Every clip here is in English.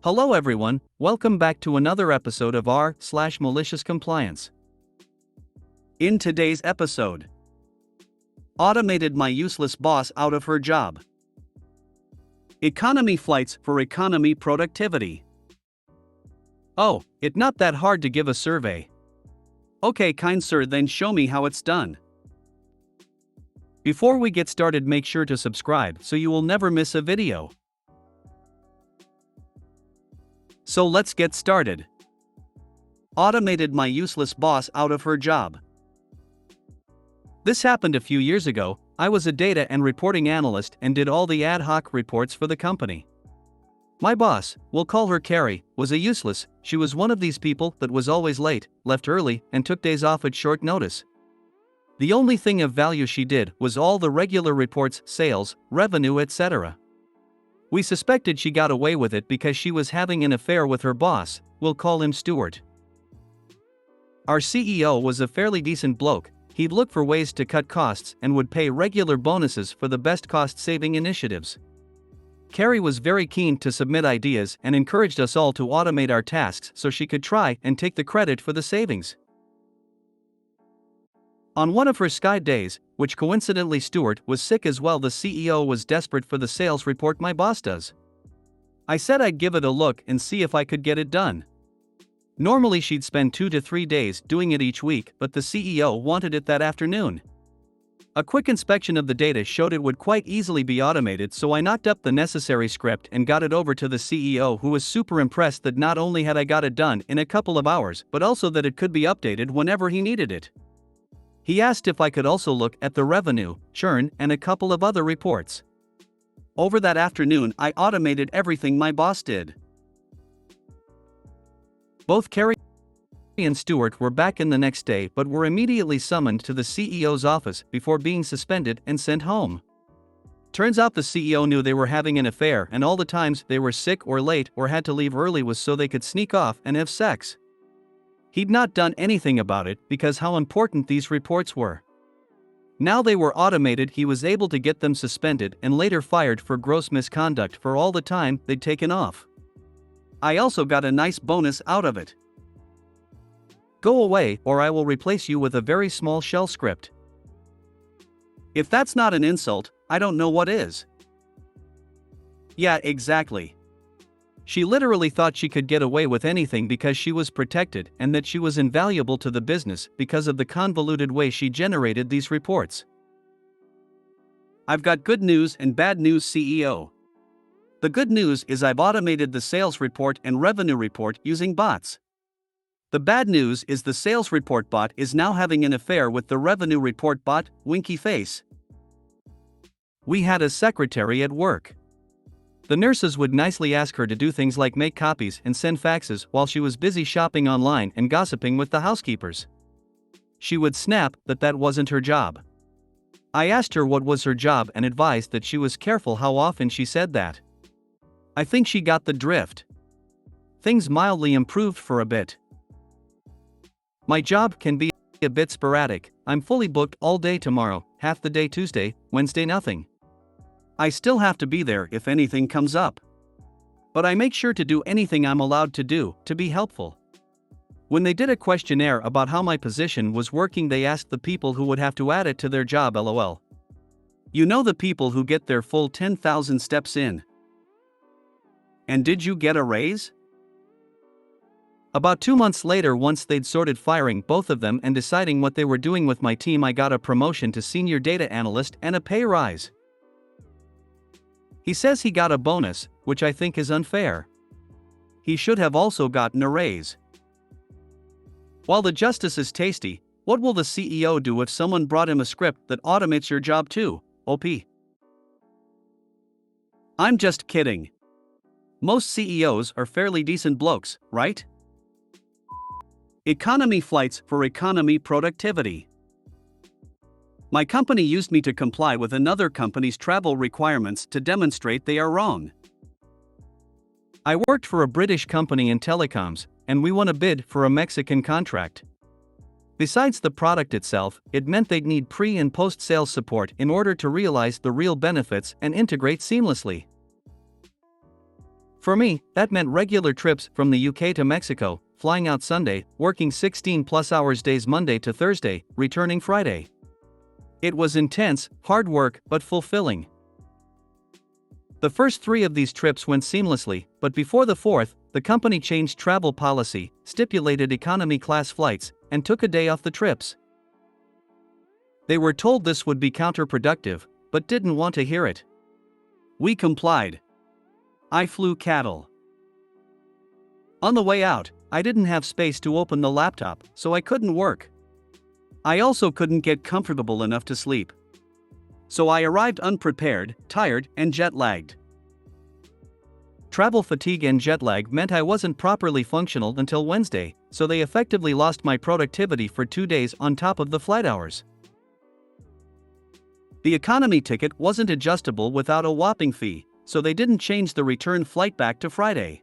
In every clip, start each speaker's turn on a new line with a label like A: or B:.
A: Hello everyone, welcome back to another episode of r/Malicious Compliance. In today's episode, automated my useless boss out of her job. Economy flights for economy productivity. Oh, it's not that hard to give a survey. Okay, kind sir, then show me how it's done. Before we get started, make sure to subscribe so you will never miss a video. So let's get started. Automated my useless boss out of her job. This happened a few years ago. I was a data and reporting analyst and did all the ad hoc reports for the company. My boss, we'll call her Carrie, was a useless. She was one of these people that was always late, left early, and took days off at short notice. The only thing of value she did was all the regular reports, sales, revenue, etc. We suspected she got away with it because she was having an affair with her boss, we'll call him Stuart. Our CEO was a fairly decent bloke. He'd look for ways to cut costs and would pay regular bonuses for the best cost-saving initiatives. Carrie was very keen to submit ideas and encouraged us all to automate our tasks so she could try and take the credit for the savings. On one of her Sky days, which coincidentally Stuart was sick as well, the CEO was desperate for the sales report my boss does. I said I'd give it a look and see if I could get it done. Normally she'd spend 2 to 3 days doing it each week, but the CEO wanted it that afternoon. A quick inspection of the data showed it would quite easily be automated, so I knocked up the necessary script and got it over to the CEO, who was super impressed that not only had I got it done in a couple of hours, but also that it could be updated whenever he needed it. He asked if I could also look at the revenue, churn, and a couple of other reports. Over that afternoon, I automated everything my boss did. Both Carrie and Stuart were back in the next day but were immediately summoned to the CEO's office before being suspended and sent home. Turns out the CEO knew they were having an affair, and all the times they were sick or late or had to leave early was so they could sneak off and have sex. He'd not done anything about it because how important these reports were. Now they were automated, he was able to get them suspended and later fired for gross misconduct for all the time they'd taken off. I also got a nice bonus out of it. Go away or I will replace you with a very small shell script. If that's not an insult, I don't know what is. Yeah, exactly. She literally thought she could get away with anything because she was protected and that she was invaluable to the business because of the convoluted way she generated these reports. I've got good news and bad news, CEO. The good news is I've automated the sales report and revenue report using bots. The bad news is the sales report bot is now having an affair with the revenue report bot, winky face. We had a secretary at work. The nurses would nicely ask her to do things like make copies and send faxes while she was busy shopping online and gossiping with the housekeepers. She would snap that wasn't her job. I asked her what was her job and advised that she was careful how often she said that. I think she got the drift. Things mildly improved for a bit. My job can be a bit sporadic. I'm fully booked all day tomorrow, half the day Tuesday, Wednesday nothing. I still have to be there if anything comes up. But I make sure to do anything I'm allowed to do to be helpful. When they did a questionnaire about how my position was working, they asked the people who would have to add it to their job, lol. You know, the people who get their full 10,000 steps in. And did you get a raise? About 2 months later, once they'd sorted firing both of them and deciding what they were doing with my team, I got a promotion to senior data analyst and a pay rise. He says he got a bonus, which I think is unfair. He should have also gotten a raise. While the justice is tasty, what will the CEO do if someone brought him a script that automates your job too? OP. I'm just kidding. Most CEOs are fairly decent blokes, right? Economy flights for economy productivity. My company used me to comply with another company's travel requirements to demonstrate they are wrong. I worked for a British company in telecoms, and we won a bid for a Mexican contract. Besides the product itself, it meant they'd need pre- and post-sales support in order to realize the real benefits and integrate seamlessly. For me, that meant regular trips from the UK to Mexico, flying out Sunday, working 16+ hours days Monday to Thursday, returning Friday. It was intense, hard work, but fulfilling. The first 3 of these trips went seamlessly, but before the 4th, the company changed travel policy, stipulated economy class flights, and took a day off the trips. They were told this would be counterproductive, but didn't want to hear it. We complied. I flew cattle. On the way out, I didn't have space to open the laptop, so I couldn't work. I also couldn't get comfortable enough to sleep. So I arrived unprepared, tired, and jet-lagged. Travel fatigue and jet lag meant I wasn't properly functional until Wednesday, so they effectively lost my productivity for 2 days on top of the flight hours. The economy ticket wasn't adjustable without a whopping fee, so they didn't change the return flight back to Friday.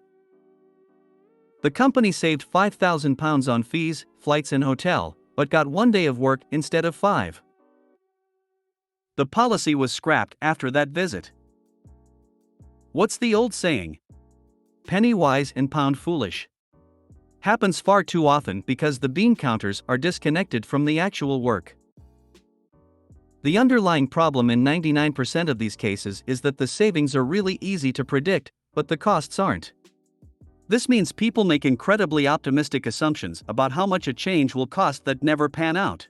A: The company saved £5,000 on fees, flights and hotel, but got 1 day of work instead of 5. The policy was scrapped after that visit. What's the old saying? Penny wise and pound foolish. Happens far too often because the bean counters are disconnected from the actual work. The underlying problem in 99% of these cases is that the savings are really easy to predict, but the costs aren't. This means people make incredibly optimistic assumptions about how much a change will cost that never pan out.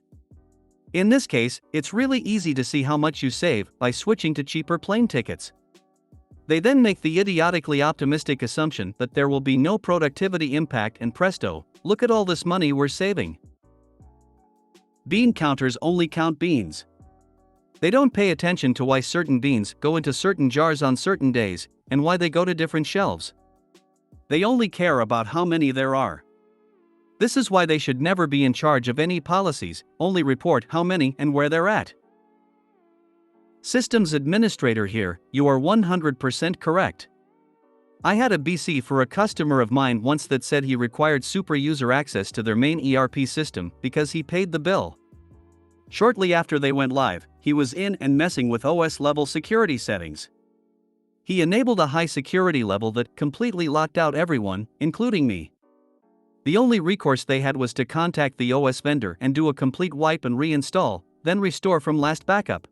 A: In this case, it's really easy to see how much you save by switching to cheaper plane tickets. They then make the idiotically optimistic assumption that there will be no productivity impact, and presto, look at all this money we're saving. Bean counters only count beans. They don't pay attention to why certain beans go into certain jars on certain days, and why they go to different shelves. They only care about how many there are. This is why they should never be in charge of any policies, only report how many and where they're at. Systems administrator here, you are 100% correct. I had a BC for a customer of mine once that said he required super user access to their main ERP system because he paid the bill. Shortly after they went live, he was in and messing with OS level security settings. He enabled a high security level that completely locked out everyone, including me. The only recourse they had was to contact the OS vendor and do a complete wipe and reinstall, then restore from last backup.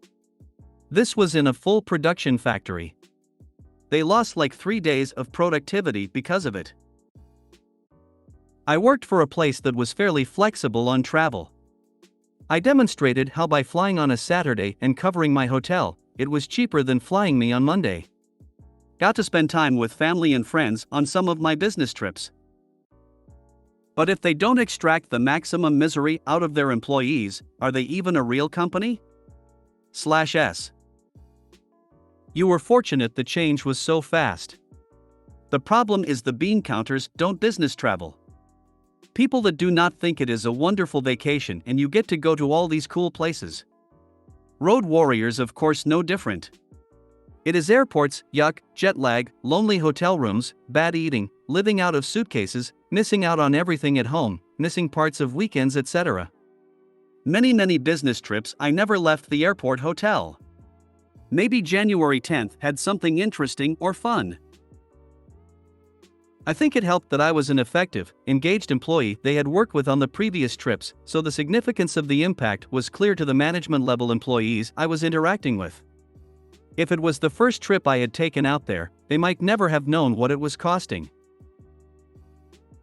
A: This was in a full production factory. They lost like 3 days of productivity because of it. I worked for a place that was fairly flexible on travel. I demonstrated how by flying on a Saturday and covering my hotel, it was cheaper than flying me on Monday. Got to spend time with family and friends on some of my business trips. But if they don't extract the maximum misery out of their employees, are they even a real company? /S. You were fortunate the change was so fast. The problem is the bean counters don't business travel. People that do not think it is a wonderful vacation and you get to go to all these cool places. Road warriors, of course, no different. It is airports, yuck, jet lag, lonely hotel rooms, bad eating, living out of suitcases, missing out on everything at home, missing parts of weekends, etc. Many business trips I never left the airport hotel. Maybe January 10th had something interesting or fun. I think it helped that I was an effective, engaged employee they had worked with on the previous trips, so the significance of the impact was clear to the management level employees I was interacting with. If it was the first trip I had taken out there, they might never have known what it was costing.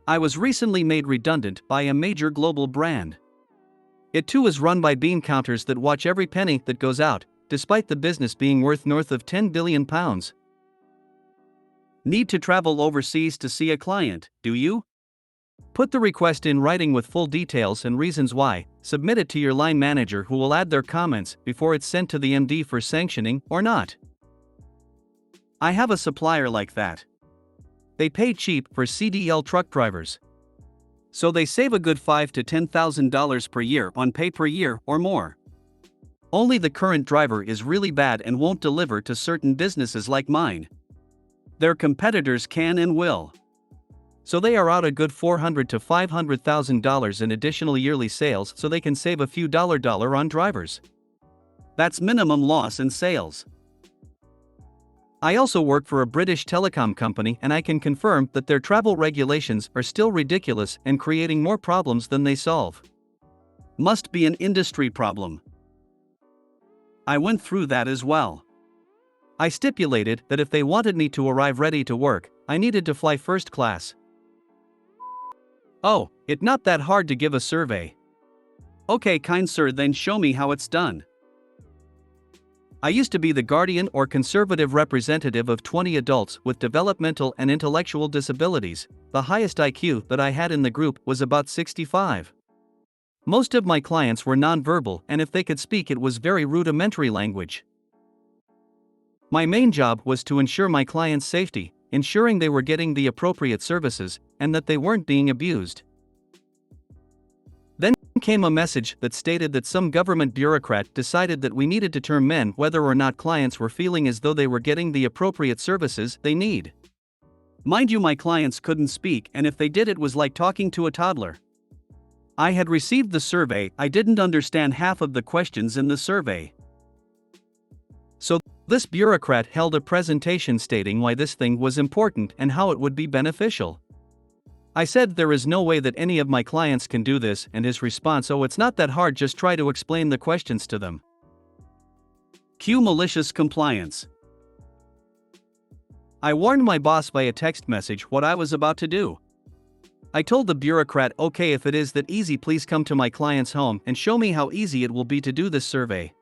A: I was recently made redundant by a major global brand. It too is run by bean counters that watch every penny that goes out, despite the business being worth north of £10 billion. Need to travel overseas to see a client, do you? Put the request in writing with full details and reasons why, submit it to your line manager who will add their comments before it's sent to the MD for sanctioning or not. I have a supplier like that. They pay cheap for CDL truck drivers. So they save a good $5,000 to $10,000 per year on pay per year or more. Only the current driver is really bad and won't deliver to certain businesses like mine. Their competitors can and will. So they are out a good $400,000 to $500,000 in additional yearly sales so they can save a few dollar on drivers. That's minimum loss in sales. I also work for a British telecom company and I can confirm that their travel regulations are still ridiculous and creating more problems than they solve.
B: Must be an industry problem. I went through that as well.
A: I stipulated that if they wanted me to arrive ready to work, I needed to fly first class.
B: Oh, it's not that hard to give a survey. Okay, kind sir, then show me how it's done.
A: I used to be the guardian or conservative representative of 20 adults with developmental and intellectual disabilities. The highest IQ that I had in the group was about 65. Most of my clients were nonverbal, and if they could speak, it was very rudimentary language. My main job was to ensure my clients' safety, ensuring they were getting the appropriate services, and that they weren't being abused. Then came a message that stated that some government bureaucrat decided that we needed to term men whether or not clients were feeling as though they were getting the appropriate services they need.
B: Mind you, my clients couldn't speak, and if they did, it was like talking to a toddler. I had received the survey, I didn't understand half of the questions in the survey.
A: So this bureaucrat held a presentation stating why this thing was important and how it would be beneficial. I said there is no way that any of my clients can do this, and his response, oh, it's not that hard, just try to explain the questions to them.
B: Cue malicious compliance.
A: I warned my boss via text message what I was about to do. I told the bureaucrat, okay, if it is that easy, please come to my client's home and show me how easy it will be to do this survey.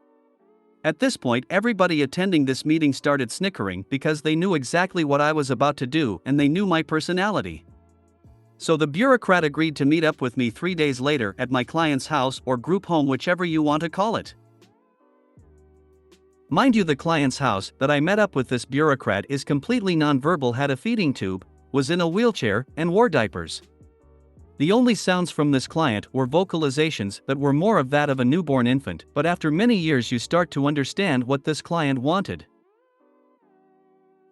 A: At this point, everybody attending this meeting started snickering because they knew exactly what I was about to do and they knew my personality. So the bureaucrat agreed to meet up with me 3 days later at my client's house or group home, whichever you want to call it. Mind you, the client's house that I met up with this bureaucrat is completely nonverbal, had a feeding tube, was in a wheelchair, and wore diapers. The only sounds from this client were vocalizations that were more of that of a newborn infant, but after many years you start to understand what this client wanted.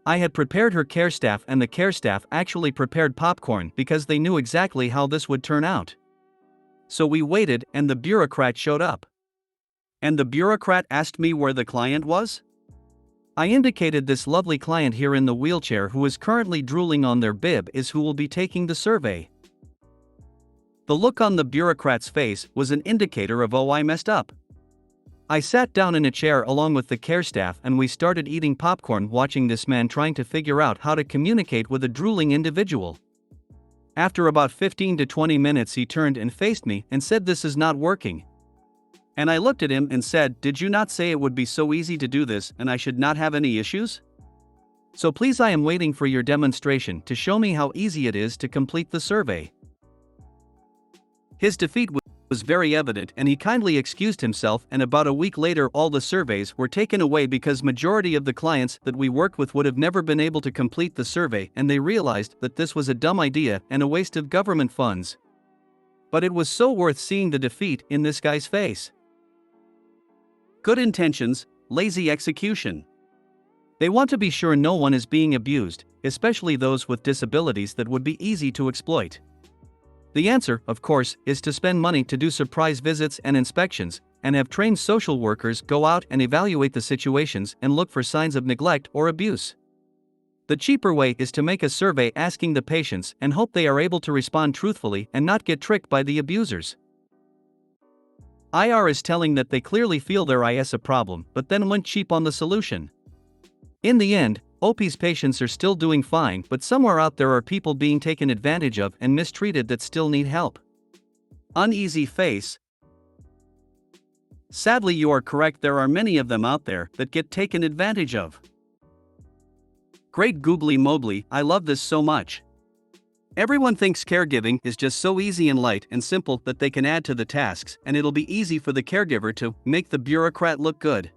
A: I had prepared her care staff, and the care staff actually prepared popcorn because they knew exactly how this would turn out. So we waited, and the bureaucrat showed up.
B: And the bureaucrat asked me where the client was?
A: I indicated this lovely client here in the wheelchair who is currently drooling on their bib is who will be taking the survey.
B: The look on the bureaucrat's face was an indicator of, oh, I messed up.
A: I sat down in a chair along with the care staff and we started eating popcorn, watching this man trying to figure out how to communicate with a drooling individual. After about 15 to 20 minutes he turned and faced me and said, this is not working.
B: And I looked at him and said, did you not say it would be so easy to do this and I should not have any issues?
A: So please, I am waiting for your demonstration to show me how easy it is to complete the survey.
B: His defeat was very evident and he kindly excused himself, and about a week later all the surveys were taken away because majority of the clients that we worked with would have never been able to complete the survey, and they realized that this was a dumb idea and a waste of government funds. But it was so worth seeing the defeat in this guy's face.
A: Good intentions, lazy execution. They want to be sure no one is being abused, especially those with disabilities that would be easy to exploit. The answer, of course, is to spend money to do surprise visits and inspections, and have trained social workers go out and evaluate the situations and look for signs of neglect or abuse. The cheaper way is to make a survey asking the patients and hope they are able to respond truthfully and not get tricked by the abusers. IR is telling that they clearly feel there is a problem, but then went cheap on the solution. In the end, OP's patients are still doing fine, but somewhere out there are people being taken advantage of and mistreated that still need help.
B: Uneasy face. Sadly, you are correct, there are many of them out there that get taken advantage of. Great googly moogly, I love this so much. Everyone thinks caregiving is just so easy and light and simple that they can add to the tasks and it'll be easy for the caregiver to make the bureaucrat look good.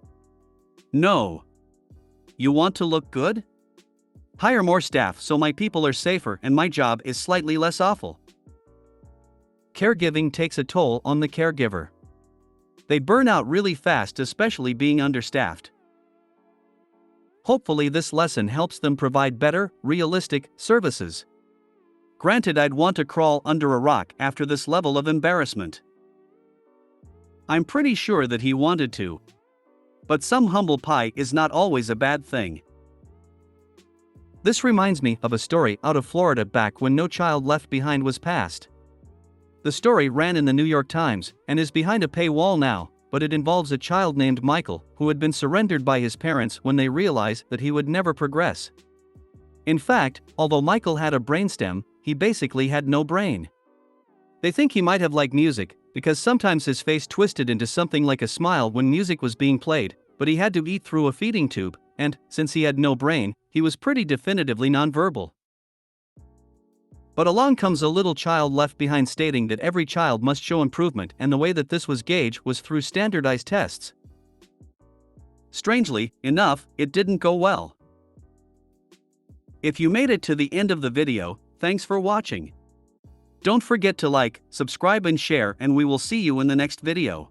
B: No. You want to look good? Hire more staff so my people are safer and my job is slightly less awful.
A: Caregiving takes a toll on the caregiver. They burn out really fast, especially being understaffed. Hopefully this lesson helps them provide better, realistic services.
B: Granted, I'd want to crawl under a rock after this level of embarrassment. I'm pretty sure that he wanted to. But some humble pie is not always a bad thing.
A: This reminds me of a story out of Florida back when No Child Left Behind was passed. The story ran in the New York Times and is behind a paywall now, but it involves a child named Michael who had been surrendered by his parents when they realized that he would never progress. In fact, although Michael had a brainstem, he basically had no brain. They think he might have liked music, because sometimes his face twisted into something like a smile when music was being played, but he had to eat through a feeding tube, and, since he had no brain, he was pretty definitively nonverbal. But along comes a little child left behind stating that every child must show improvement, and the way that this was gauged was through standardized tests. Strangely enough, it didn't go well. If you made it to the end of the video, thanks for watching. Don't forget to like, subscribe and share, and we will see you in the next video.